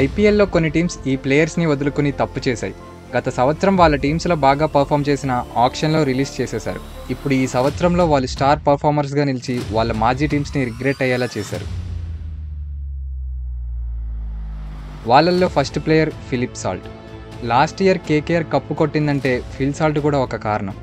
ఐపీఎల్లో కొన్ని టీమ్స్ ఈ ప్లేయర్స్ని వదులుకుని తప్పు చేశాయి. గత సంవత్సరం వాళ్ళ టీమ్స్లో బాగా పర్ఫామ్ చేసిన ఆక్షన్లో రిలీజ్ చేసేశారు. ఇప్పుడు ఈ సంవత్సరంలో వాళ్ళు స్టార్ పర్ఫార్మర్స్గా నిలిచి వాళ్ళ మాజీ టీమ్స్ని రిగ్రెట్ అయ్యేలా చేశారు. వాళ్ళల్లో first player Philip Salt. Last year KKR cup కొట్టిందంటే ఫిల్ సాల్ట్ కూడా ఒక కారణం.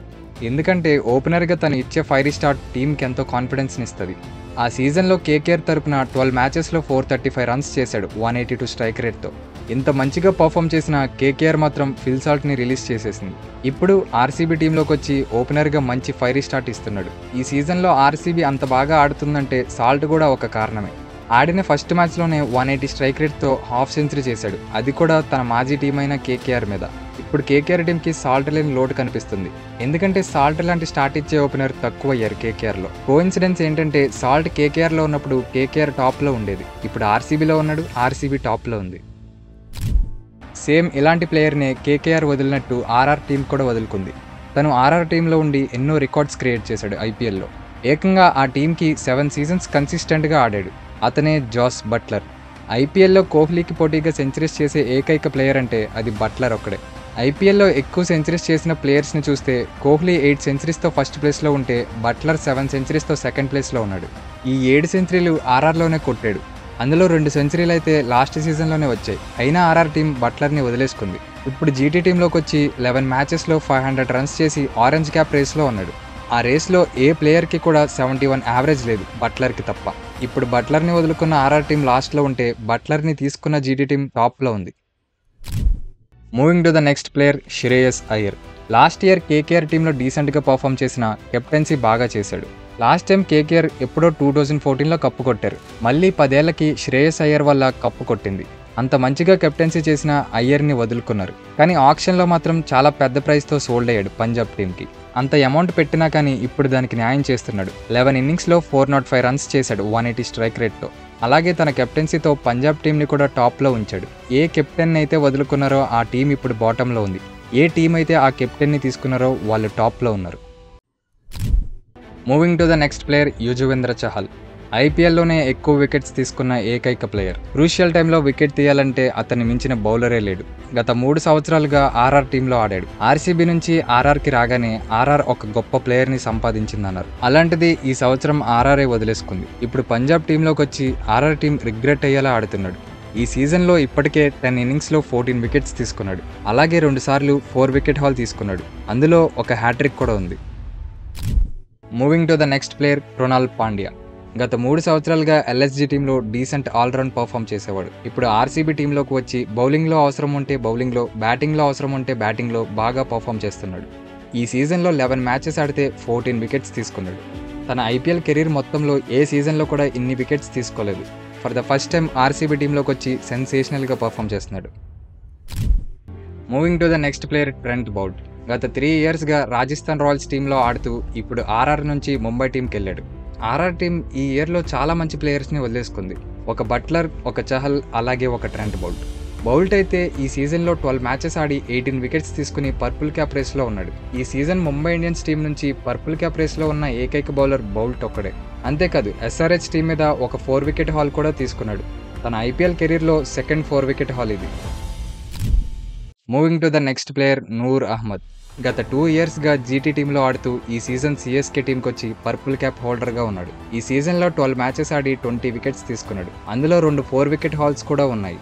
ఎందుకంటే ఓపెనర్గా తను ఇచ్చే ఫైరీ స్టార్ట్ టీంకి ఎంతో కాన్ఫిడెన్స్ని ఇస్తుంది. ఆ సీజన్లో కేకేఆర్ తరపున 12 మ్యాచెస్లో 435 రన్స్ చేశాడు 182 స్ట్రైక్ రేట్తో. ఇంత మంచిగా పర్ఫామ్ చేసిన కేకేఆర్ మాత్రం ఫిల్ సాల్ట్ని రిలీజ్ చేసేసింది. ఇప్పుడు ఆర్సీబీ టీంలోకి వచ్చి ఓపెనర్గా మంచి ఫైరీ స్టార్ట్ ఇస్తున్నాడు. ఈ సీజన్లో ఆర్సీబీ అంత బాగా ఆడుతుందంటే సాల్ట్ కూడా ఒక కారణమే. ఆడిన ఫస్ట్ మ్యాచ్లోనే 180 స్ట్రైక్ రేట్తో హాఫ్ సెంచరీ చేశాడు, అది కూడా తన మాజీ టీం అయిన కేకేఆర్ మీద. ఇప్పుడు కేకేఆర్ టీంకి సాల్ట్ లేని లోటు కనిపిస్తుంది. ఎందుకంటే సాల్ట్ లాంటి స్టార్ట్ ఇచ్చే ఓపెనర్ తక్కువ అయ్యారు కేకేఆర్లో. కోఇన్సిడెన్స్ ఏంటంటే సాల్ట్ కేకేఆర్లో ఉన్నప్పుడు కేకేఆర్ టాప్లో ఉండేది, ఇప్పుడు ఆర్సీబీలో ఉన్నాడు, ఆర్సీబీ టాప్లో ఉంది. సేమ్ ఇలాంటి ప్లేయర్నే కేకేఆర్ వదిలినట్టు ఆర్ఆర్ టీం కూడా వదులుకుంది. తను ఆర్ఆర్ టీంలో ఉండి ఎన్నో రికార్డ్స్ క్రియేట్ చేశాడు ఐపీఎల్లో. ఏకంగా ఆ టీంకి 7 సీజన్స్ కన్సిస్టెంట్గా ఆడాడు. అతనే జాస్ బట్లర్. ఐపీఎల్లో కోహ్లీకి పోటీగా సెంచరీస్ చేసే ఏకైక ప్లేయర్ అంటే అది బట్లర్ ఒక్కడే. ఐపీఎల్లో ఎక్కువ సెంచరీస్ చేసిన ప్లేయర్స్ని చూస్తే కోహ్లీ 8 సెంచరీస్తో ఫస్ట్ ప్లేస్లో ఉంటే బట్లర్ 7 సెంచరీస్తో సెకండ్ ప్లేస్లో ఉన్నాడు. ఈ 7 సెంచరీలు ఆర్ఆర్లోనే కొట్టాడు. అందులో 2 సెంచరీలు అయితే లాస్ట్ సీజన్లోనే వచ్చాయి. అయినా ఆర్ఆర్ టీం బట్లర్ని వదిలేసుకుంది. ఇప్పుడు జీటీ టీంలోకి వచ్చి 11 మ్యాచెస్లో 500 రన్స్ చేసి ఆరెంజ్ క్యాప్ రేస్లో ఉన్నాడు. ఆ రేస్లో ఏ ప్లేయర్కి కూడా 71 యావరేజ్ లేదు, బట్లర్కి తప్ప. ఇప్పుడు బట్లర్ని వదులుకున్న ఆర్ఆర్ టీం లాస్ట్లో ఉంటే బట్లర్ని తీసుకున్న జీటీ టీం టాప్లో ఉంది. Moving to the next player Shreyas Iyer. Last year KKR టీంలో డీసెంట్గా పర్ఫామ్ చేసిన కెప్టెన్సీ బాగా చేశాడు. లాస్ట్ టైం కేకేఆర్ ఎప్పుడో 2014లో కప్పు కొట్టారు. మళ్ళీ 10 ఏళ్లకి శ్రేయస్ అయ్యర్ వల్ల కప్పు కొట్టింది. అంత మంచిగా కెప్టెన్సీ చేసిన అయ్యర్ని వదులుకున్నారు. కానీ ఆక్షన్లో మాత్రం చాలా పెద్ద ప్రైస్తో సోల్డ్ అయ్యాడు పంజాబ్ టీంకి. అంత అమౌంట్ పెట్టినా కానీ ఇప్పుడు దానికి న్యాయం చేస్తున్నాడు. 11 ఇన్నింగ్స్లో 405 రన్స్ చేశాడు 180 స్ట్రైక్ రేట్తో. అలాగే తన కెప్టెన్సీతో పంజాబ్ టీంని కూడా టాప్లో ఉంచాడు. ఏ కెప్టెన్ అయితే వదులుకున్నారో ఆ టీం ఇప్పుడు బాటంలో ఉంది. ఏ టీం అయితే ఆ కెప్టెన్ని తీసుకున్నారో వాళ్ళు టాప్లో ఉన్నారు. Moving to the next player Yuzvendra Chahal. ఐపీఎల్లోనే ఎక్కువ వికెట్స్ తీసుకున్న ఏకైక ప్లేయర్. క్రూషియల్ టైంలో వికెట్ తీయాలంటే అతన్ని మించిన బౌలరే లేడు. గత 3 సంవత్సరాలుగా ఆర్ఆర్ టీంలో ఆడాడు. ఆర్సీబీ నుంచి ఆర్ఆర్కి రాగానే ఆర్ఆర్ ఒక గొప్ప ప్లేయర్ని సంపాదించిందన్నారు. అలాంటిది ఈ సంవత్సరం ఆర్ఆర్ఏ వదిలేసుకుంది. ఇప్పుడు పంజాబ్ టీంలోకి వచ్చి ఆర్ఆర్ టీం రిగ్రెట్ అయ్యేలా ఆడుతున్నాడు. ఈ సీజన్లో ఇప్పటికే 10 ఇన్నింగ్స్లో 14 వికెట్స్ తీసుకున్నాడు. అలాగే 2 సార్లు 4 వికెట్ హాల్ తీసుకున్నాడు. అందులో ఒక హ్యాట్రిక్ కూడా ఉంది. Moving to the next player Krunal Pandya. గత 3 సంవత్సరాలుగా ఎల్ఎస్జీ టీంలో డీసెంట్ ఆల్రౌండ్ పర్ఫామ్ చేసేవాడు. ఇప్పుడు ఆర్సీబీ టీంలోకి వచ్చి బౌలింగ్లో అవసరం ఉంటే బౌలింగ్లో, బ్యాటింగ్లో అవసరం ఉంటే బ్యాటింగ్లో బాగా పర్ఫామ్ చేస్తున్నాడు. ఈ సీజన్లో 11 మ్యాచెస్ ఆడితే 14 వికెట్స్ తీసుకున్నాడు. తన ఐపీఎల్ కెరీర్ మొత్తంలో ఏ సీజన్లో కూడా ఇన్ని వికెట్స్ తీసుకోలేదు. For the first time RCB టీంలోకి వచ్చి సెన్సేషనల్గా పర్ఫామ్ చేస్తున్నాడు. Moving to the next player Trent Boult. గత 3 ఇయర్స్గా రాజస్థాన్ రాయల్స్ టీంలో ఆడుతూ ఇప్పుడు ఆర్ఆర్ నుంచి ముంబై టీంకి వెళ్ళాడు. ఆర్ఆర్ టీం ఈ ఇయర్లో చాలా మంచి ప్లేయర్స్ని వదిలేసుకుంది. ఒక బట్లర్, ఒక చహల్, అలాగే ఒక ట్రెంట్ బౌల్ట్. బౌల్ట్ అయితే ఈ సీజన్లో 12 మ్యాచెస్ ఆడి 18 వికెట్స్ తీసుకుని పర్పుల్ క్యాప్ రేస్లో ఉన్నాడు. ఈ సీజన్ ముంబై ఇండియన్స్ టీం నుంచి పర్పుల్ క్యాప్ రేస్లో ఉన్న ఏకైక బౌలర్ బౌల్ట్ ఒక్కడే. అంతేకాదు ఎస్ఆర్హెచ్ టీం మీద ఒక 4 వికెట్ హాల్ కూడా తీసుకున్నాడు. తన ఐపీఎల్ కెరీర్లో సెకండ్ 4 వికెట్ హాల్ ఇది. Moving to the next player Noor Ahmed. గత 2 ఇయర్స్గా జీటీ టీంలో ఆడుతూ ఈ సీజన్ సిఎస్కే టీంకి వచ్చి పర్పుల్ క్యాప్ హోల్డర్గా ఉన్నాడు. ఈ సీజన్లో 12 మ్యాచెస్ ఆడి 20 వికెట్స్ తీసుకున్నాడు. అందులో 2 4 వికెట్ హాల్స్ కూడా ఉన్నాయి.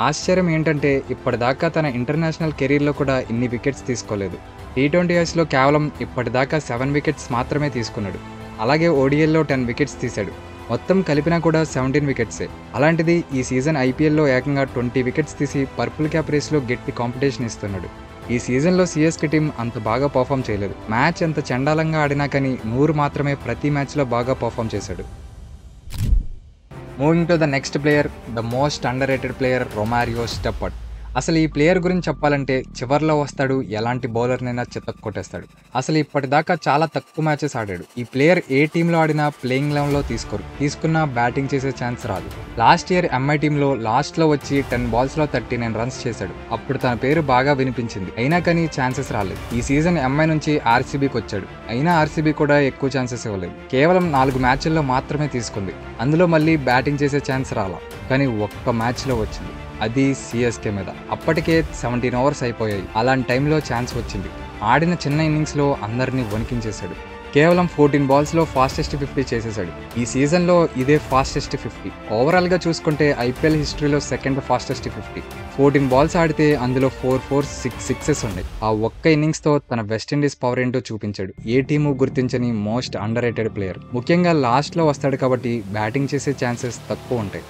ఆశ్చర్యం ఏంటంటే ఇప్పటిదాకా తన ఇంటర్నేషనల్ కెరీర్లో కూడా ఇన్ని వికెట్స్ తీసుకోలేదు. T20Iలో కేవలం ఇప్పటిదాకా 7 వికెట్స్ మాత్రమే తీసుకున్నాడు. అలాగే ఓడిఎల్లో 10 వికెట్స్ తీశాడు. మొత్తం కలిపినా కూడా 17 వికెట్సే. అలాంటిది ఈ సీజన్ ఐపీఎల్లో ఏకంగా 20 వికెట్స్ తీసి పర్పుల్ క్యాప్ రేస్లో గట్టి కాంపిటీషన్ ఇస్తున్నాడు. ఈ సీజన్లో సిఎస్కే టీం అంత బాగా పర్ఫామ్ చేయలేదు. మ్యాచ్ ఎంత చండాలంగా ఆడినా కానీ నూరు మాత్రమే ప్రతి మ్యాచ్లో బాగా పర్ఫామ్ చేశాడు. Moving to the next player, the most underrated player Romario Shepherd. అసలు ఈ ప్లేయర్ గురించి చెప్పాలంటే చివర్లో వస్తాడు, ఎలాంటి బౌలర్నైనా చితక్ కొట్టేస్తాడు. అసలు ఇప్పటిదాకా చాలా తక్కువ మ్యాచెస్ ఆడాడు. ఈ ప్లేయర్ ఏ టీంలో ఆడినా ప్లేయింగ్ లెవెన్లో తీసుకున్నా బ్యాటింగ్ చేసే ఛాన్స్ రాదు. లాస్ట్ ఇయర్ ఎంఐ టీంలో లాస్ట్లో వచ్చి 10 బాల్స్లో 39 రన్స్ చేశాడు. అప్పుడు తన పేరు బాగా వినిపించింది. అయినా కానీ ఛాన్సెస్ రాలేదు. ఈ సీజన్ ఎంఐ నుంచి ఆర్సీబీకి వచ్చాడు. అయినా ఆర్సీబీ కూడా ఎక్కువ ఛాన్సెస్ ఇవ్వలేదు. కేవలం 4 మ్యాచ్ల్లో మాత్రమే తీసుకుంది. అందులో మళ్ళీ బ్యాటింగ్ చేసే ఛాన్స్ రాలా, కానీ ఒక్క మ్యాచ్లో వచ్చింది. అది సిఎస్కే మీద. అప్పటికే 17 ఓవర్స్ అయిపోయాయి. అలాంటి టైంలో ఛాన్స్ వచ్చింది. ఆడిన చిన్న ఇన్నింగ్స్లో అందరినీ వణికించేశాడు. కేవలం 14 బాల్స్లో ఫాస్టెస్ట్ 50 చేసేశాడు. ఈ సీజన్లో ఇదే ఫాస్టెస్ట్ 50. ఓవరాల్గా చూసుకుంటే ఐపీఎల్ హిస్టరీలో సెకండ్ ఫాస్టెస్ట్ 50. 14 బాల్స్ ఆడితే అందులో 4 4 6 సిక్సెస్ ఉన్నాయి. ఆ ఒక్క ఇన్నింగ్స్తో తన వెస్టిండీస్ పవర్ ఏంటో చూపించాడు. ఏ టీము గుర్తించని మోస్ట్ అండర్ రేటెడ్ ప్లేయర్. ముఖ్యంగా లాస్ట్లో వస్తాడు కాబట్టి బ్యాటింగ్ చేసే ఛాన్సెస్ తక్కువ ఉంటాయి.